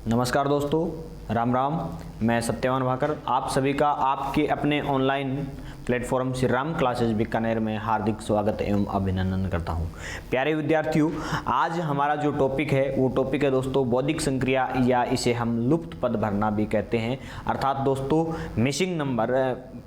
नमस्कार दोस्तों, राम राम। मैं सत्यवान भाकर आप सभी का आपके अपने online platform Shri Ram classes Bikaner में हार्दिक स्वागत एवं अभिनंदन करता हूं। प्यारे विद्यार्थियों, आज हमारा जो टॉपिक है वो टॉपिक है दोस्तों बौद्धिक संक्रिया, या इसे हम लुप्त पद भरना भी कहते हैं। अर्थात दोस्तों missing number,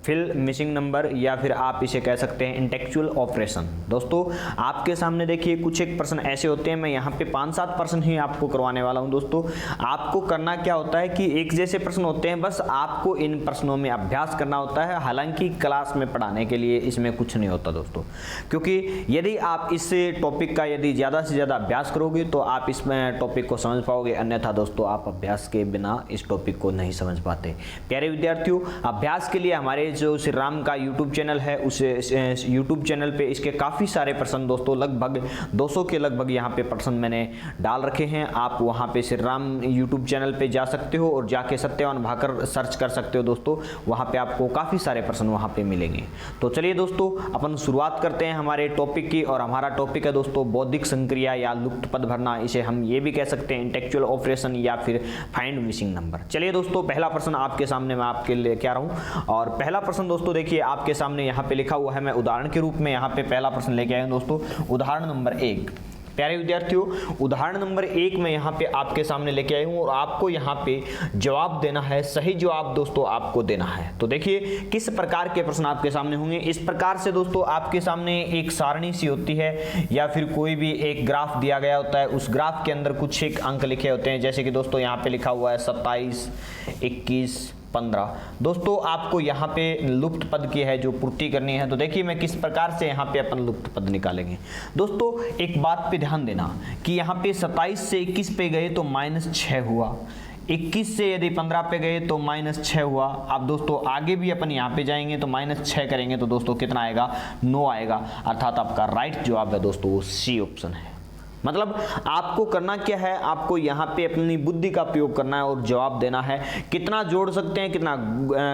fill missing number, या फिर आप इसे कह सकते हैं इंटेलेक्चुअल ऑपरेशन। दोस्तों आपके सामने देखिए कुछ एक प्रश्न ऐसे होते हैं, मैं यहाँ पे 5-7 प्रश्न ही आपको करवाने वाला हूँ। दोस्तों आपको करना क्या होता है कि एक जैसे प्रश्न होते हैं, बस आपको इन प्रश्नों में अभ्यास करना होता है। हालांकि क्लास में पढ़ाने के लिए इसमें कुछ नहीं होता दोस्तों, क्योंकि यदि आप इस टॉपिक का यदि ज़्यादा से ज़्यादा अभ्यास करोगे तो आप इसमें टॉपिक को समझ पाओगे, अन्यथा दोस्तों आप अभ्यास के बिना इस टॉपिक को नहीं समझ पाते। प्यारे विद्यार्थियों, अभ्यास के लिए हमारे जो श्री राम का यूट्यूब चैनल है, उस यूट्यूब चैनल पे इसके काफ़ी सारे प्रश्न दोस्तों, लगभग 200 के लगभग यहाँ पे प्रश्न मैंने डाल रखे हैं। आप वहाँ पे श्री राम यूट्यूब चैनल पे जा सकते हो और जाके सत्यवान भाकर सर्च कर सकते हो दोस्तों, वहाँ पे आपको काफ़ी सारे प्रश्न वहाँ पे मिलेंगे। तो चलिए दोस्तों अपन शुरुआत करते हैं हमारे टॉपिक की, और हमारा टॉपिक है दोस्तों बौद्धिक संक्रिया या लुप्त पद भरना। इसे हम ये भी कह सकते हैं इंटेलेक्चुअल ऑपरेशन या फिर फाइंड मिसिंग नंबर। चलिए दोस्तों पहला प्रश्न आपके सामने मैं आपके लेके आ रहा हूँ, और पहला प्रश्न दोस्तों देखिए आपके सामने यहाँ पे लिखा हुआ है। मैं उदाहरण के रूप में यहाँ पे पहला प्रश्न लेके आया हूँ दोस्तों, उदाहरण नंबर 1। प्यारे विद्यार्थियों, उदाहरण नंबर 1 में यहाँ पे आपके सामने लेके आई हूँ और आपको यहाँ पे जवाब देना है, सही जवाब दोस्तों आपको देना है। तो देखिए किस प्रकार के प्रश्न आपके सामने होंगे। इस प्रकार से दोस्तों आपके सामने एक सारणी सी होती है, या फिर कोई भी एक ग्राफ दिया गया होता है, उस ग्राफ के अंदर कुछ एक अंक लिखे होते हैं। जैसे कि दोस्तों यहाँ पे लिखा हुआ है 27, 21, 15। दोस्तों आपको यहाँ पे लुप्त पद की है जो पूर्ति करनी है। तो देखिए मैं किस प्रकार से यहाँ पे अपन लुप्त पद निकालेंगे। दोस्तों एक बात पे ध्यान देना कि यहाँ पे 27 से 21 पे गए तो -6 हुआ, 21 से यदि 15 पे गए तो -6 हुआ। अब दोस्तों आगे भी अपन यहाँ पे जाएंगे तो -6 करेंगे तो दोस्तों कितना आएगा, 9 आएगा। अर्थात आपका राइट जवाब है दोस्तों वो सी ऑप्शन है। मतलब आपको करना क्या है, आपको यहाँ पे अपनी बुद्धि का प्रयोग करना है और जवाब देना है। कितना जोड़ सकते हैं, कितना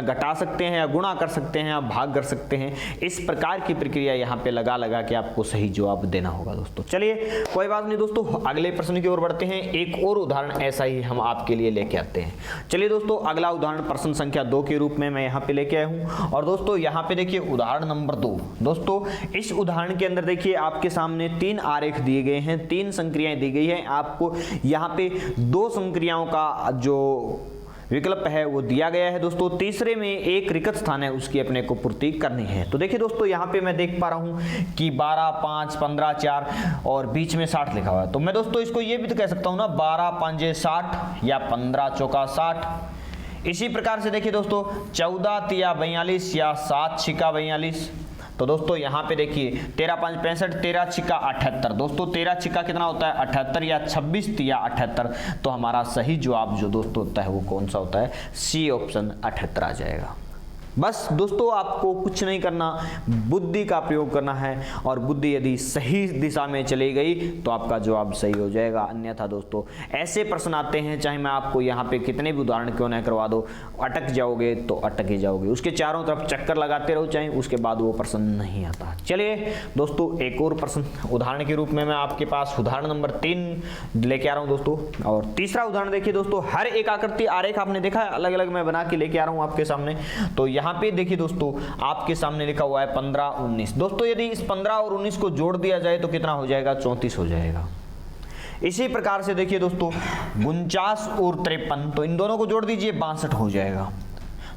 घटा सकते हैं, या गुणा कर सकते हैं, या भाग कर सकते हैं, इस प्रकार की प्रक्रिया यहाँ पे लगा लगा के आपको सही जवाब देना होगा दोस्तों। चलिए कोई बात नहीं दोस्तों, अगले प्रश्न की ओर बढ़ते हैं। एक और उदाहरण ऐसा ही हम आपके लिए लेके आते हैं। चलिए दोस्तों अगला उदाहरण प्रश्न संख्या 2 के रूप में मैं यहाँ पे लेके आया हूँ। और दोस्तों यहाँ पे देखिए उदाहरण नंबर 2। दोस्तों इस उदाहरण के अंदर देखिए आपके सामने 3 आरेख दिए गए हैं, 3 संक्रियाएं दी गई है। आपको यहाँ पे 2 संक्रियाओं का जो विकल्प है वो दिया गया है दोस्तों। तीसरे में एक रिक्त स्थान है, उसकी अपने को पूर्ति करनी है। तो देखिए दोस्तों यहाँ पे मैं देख पा रहा हूँ कि 12, 5, 15, 4 और बीच में 60 लिखा हुआ है। तो मैं दोस्तों इसको ये भी तो कह सकता हूँ ना, 12 5 60 या 15 चौका 60। इसी प्रकार से देखिए दोस्तों 14 तिया 42 या 7 छिका 42। तो दोस्तों यहाँ पे देखिए 13 5 65, 13 छिका 78। दोस्तों 13 छिका कितना होता है 78, या 26 तिया 78। तो हमारा सही जवाब जो दोस्तों होता है वो कौन सा होता है, सी ऑप्शन 78 आ जाएगा। बस दोस्तों आपको कुछ नहीं करना, बुद्धि का प्रयोग करना है, और बुद्धि यदि सही दिशा में चली गई तो आपका जवाब सही हो जाएगा। अन्यथा दोस्तों ऐसे प्रश्न आते हैं, चाहे मैं आपको यहाँ पे कितने भी उदाहरण क्यों ना करवा दो, अटक जाओगे तो अटक ही जाओगे। उसके चारों तरफ चक्कर लगाते रहो चाहे, उसके बाद वो प्रश्न नहीं आता। चलिए दोस्तों एक और प्रश्न उदाहरण के रूप में मैं आपके पास उदाहरण नंबर 3 लेके आ रहा हूँ दोस्तों। और तीसरा उदाहरण देखिए दोस्तों, हर एक आकृति आरेख आपने देखा है, अलग अलग मैं बना के लेके आ रहा हूँ आपके सामने। तो यहाँ पे देखिए दोस्तों आपके सामने लिखा हुआ है 15 19। दोस्तों यदि इस 15 और 19 को जोड़ दिया जाए तो कितना हो जाएगा, 34 हो जाएगा। इसी प्रकार से देखिए दोस्तों 49 और 53, तो इन दोनों को जोड़ दीजिए 62 हो जाएगा।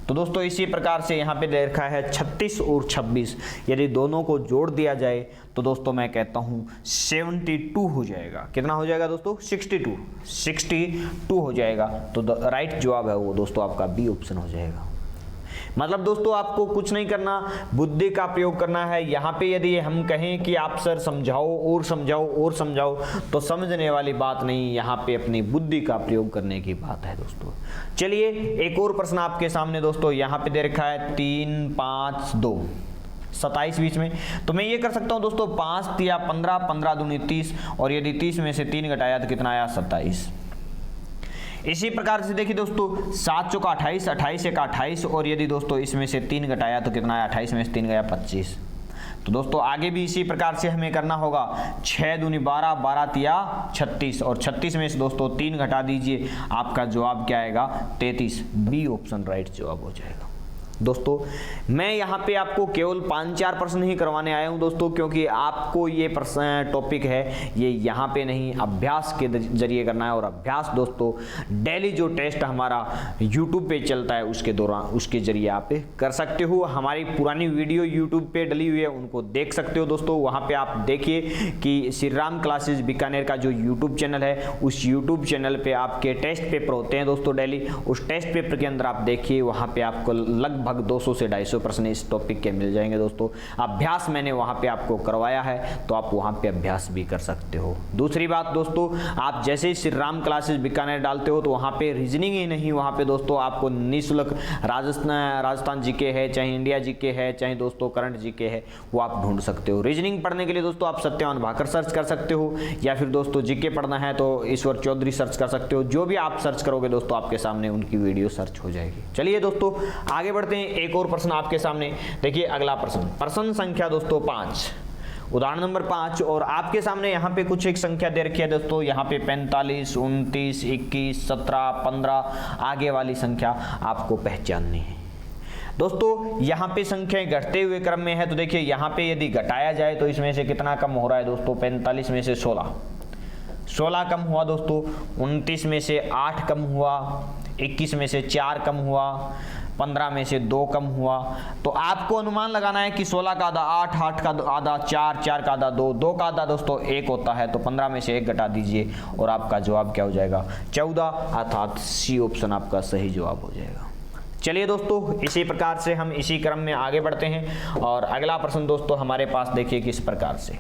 तो दोस्तों इसी प्रकार से यहाँ पे दे रखा है 36 और 26, यदि दोनों को जोड़ दिया जाए तो दोस्तों मैं कहता हूँ 72 हो जाएगा। कितना हो जाएगा दोस्तों, 62 हो जाएगा। तो राइट जवाब है वो दोस्तों आपका बी ऑप्शन हो जाएगा। मतलब दोस्तों आपको कुछ नहीं करना, बुद्धि का प्रयोग करना है। यहाँ पे यदि हम कहें कि आप सर समझाओ और समझाओ और समझाओ, तो समझने वाली बात नहीं, यहाँ पे अपनी बुद्धि का प्रयोग करने की बात है दोस्तों। चलिए एक और प्रश्न आपके सामने दोस्तों यहाँ पे दे रखा है 3 5 2 27 बीच में। तो मैं ये कर सकता हूँ दोस्तों 5 तिया 15, 15 दूनी 30, और यदि 30 में से 3 घटाया तो कितना आया, 27। इसी प्रकार से देखिए दोस्तों 7 चौका 28, 28 एक 28, और यदि दोस्तों इसमें से 3 घटाया तो कितना आया, 28 में से 3 गया 25। तो दोस्तों आगे भी इसी प्रकार से हमें करना होगा। 6 दूनी 12, 12 तिया 36 और 36 में से दोस्तों 3 घटा दीजिए, आपका जवाब क्या आएगा 33। बी ऑप्शन राइट जवाब हो जाएगा। दोस्तों मैं यहाँ पे आपको केवल 5-4 प्रश्न ही करवाने आया हूँ दोस्तों, क्योंकि आपको ये टॉपिक है ये यहाँ पे नहीं अभ्यास के जरिए करना है। और अभ्यास दोस्तों डेली जो टेस्ट हमारा YouTube पे चलता है उसके दौरान उसके जरिए आप कर सकते हो। हमारी पुरानी वीडियो YouTube पे डली हुई है, उनको देख सकते हो दोस्तों। वहाँ पे आप देखिए कि श्री राम क्लासेज बीकानेर का जो YouTube चैनल है, उस YouTube चैनल पे आपके टेस्ट पेपर होते हैं दोस्तों डेली। उस टेस्ट पेपर के अंदर आप देखिए, वहाँ पे आपको लगभग 200 से 250 प्रश्न इस टॉपिक के मिल जाएंगे दोस्तों। अभ्यास मैंने वहां पे आपको करवाया है, तो आप वहां पे अभ्यास भी कर सकते हो। दूसरी बात दोस्तों, आप जैसे ही श्री राम क्लासेस बीकानेर डालते हो तो वहां पे रीजनिंग ही नहीं, वहां पे दोस्तों आपको निःशुल्क राजस्थान जीके है, चाहे इंडिया जीके है, चाहे दोस्तों करंट जीके है, वो आप ढूंढ सकते हो। रीजनिंग पढ़ने के लिए दोस्तों आप सत्यवान भाकर सर्च कर सकते हो, या फिर दोस्तों जीके पढ़ना है तो ईश्वर चौधरी सर्च कर सकते हो। जो भी आप सर्च करोगे दोस्तों आपके सामने उनकी वीडियो सर्च हो जाएगी। चलिए दोस्तों आगे बढ़ते हैं। एक और प्रश्न आपके सामने देखिए। अगला प्रश्न संख्या दोस्तों 5, उदाहरण नंबर 5। और आपके सामने यहाँ पे कुछ एक संख्या दे रखी है दोस्तों। यहाँ पे 45, 29, 21, 17, 15 आगे वाली संख्या आपको पहचाननी है दोस्तों। यहाँ पे संख्याएं घटते हुए क्रम में है, तो देखिए यहाँ पे यदि घटाया जाए तो इसमें से कितना कम हो रहा है दोस्तों। 45 में से 16 कम हुआ दोस्तों। 29 में से 8 कम हुआ। 21 में से 4 कम हुआ। 15 में से 2 कम हुआ। तो आपको अनुमान लगाना है कि 16 का आधा 8, 8 का आधा 4, 4 का आधा 2, 2 का आधा दोस्तों 1 होता है। तो 15 में से 1 घटा दीजिए और आपका जवाब क्या हो जाएगा 14, अर्थात सी ऑप्शन आपका सही जवाब हो जाएगा। चलिए दोस्तों इसी प्रकार से हम इसी क्रम में आगे बढ़ते हैं। और अगला प्रश्न दोस्तों हमारे पास देखिए किस प्रकार से।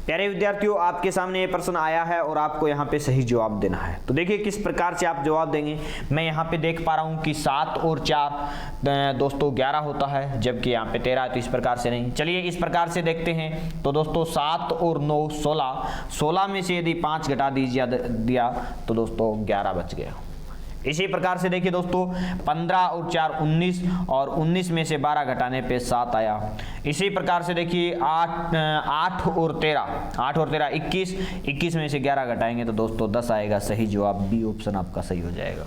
प्यारे विद्यार्थियों आपके सामने ये प्रश्न आया है और आपको यहाँ पे सही जवाब देना है। तो देखिए किस प्रकार से आप जवाब देंगे। मैं यहाँ पे देख पा रहा हूँ कि 7 और 4 दोस्तों 11 होता है, जबकि यहाँ पे 13 है, तो इस प्रकार से नहीं। चलिए इस प्रकार से देखते हैं। तो दोस्तों 7 और 9 16, 16 में से यदि 5 घटा दिया तो दोस्तों 11 बच गया। इसी प्रकार से देखिए दोस्तों 15 और 4 19 और 19 में से 12 घटाने पे 7 आया। इसी प्रकार से देखिए 8 और 13 21, 21 में से 11 घटाएंगे तो दोस्तों 10 आएगा। सही जवाब बी ऑप्शन आपका सही हो जाएगा।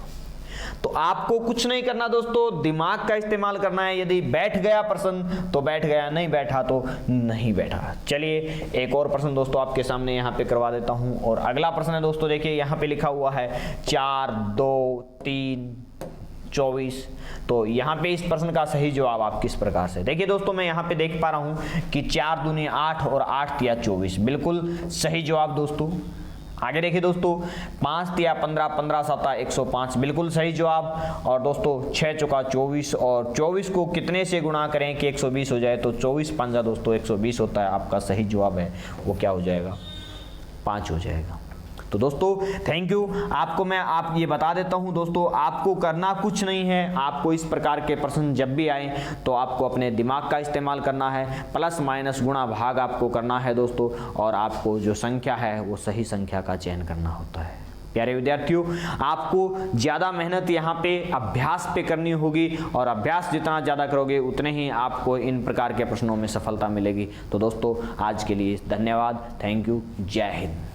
तो आपको कुछ नहीं करना दोस्तों, दिमाग का इस्तेमाल करना है। यदि बैठ गया प्रश्न तो बैठ गया, नहीं बैठा तो नहीं बैठा। चलिए एक और प्रश्न दोस्तों आपके सामने यहाँ पे करवा देता हूँ। और अगला प्रश्न है दोस्तों, देखिए यहाँ पे लिखा हुआ है 4, 2, 3, 24। तो यहाँ पे इस प्रश्न का सही जवाब आप किस प्रकार से। देखिए दोस्तों मैं यहाँ पे देख पा रहा हूँ कि 4 दूनी 8 और 8 तिया 24, बिल्कुल सही जवाब दोस्तों। आगे देखिए दोस्तों 5 तिया 15, 15 7 105, बिल्कुल सही जवाब। और दोस्तों 6 चौका 24 और 24 को कितने से गुणा करें कि 120 हो जाए, तो 24 पंजा दोस्तों 120 होता है। आपका सही जवाब है वो क्या हो जाएगा 5 हो जाएगा। तो दोस्तों थैंक यू। आपको मैं ये बता देता हूं दोस्तों, आपको करना कुछ नहीं है। आपको इस प्रकार के प्रश्न जब भी आए तो आपको अपने दिमाग का इस्तेमाल करना है, प्लस माइनस गुणा भाग आपको करना है दोस्तों। और आपको जो संख्या है वो सही संख्या का चयन करना होता है। प्यारे विद्यार्थियों आपको ज़्यादा मेहनत यहाँ पे अभ्यास पे करनी होगी, और अभ्यास जितना ज़्यादा करोगे उतने ही आपको इन प्रकार के प्रश्नों में सफलता मिलेगी। तो दोस्तों आज के लिए धन्यवाद, थैंक यू, जय हिंद।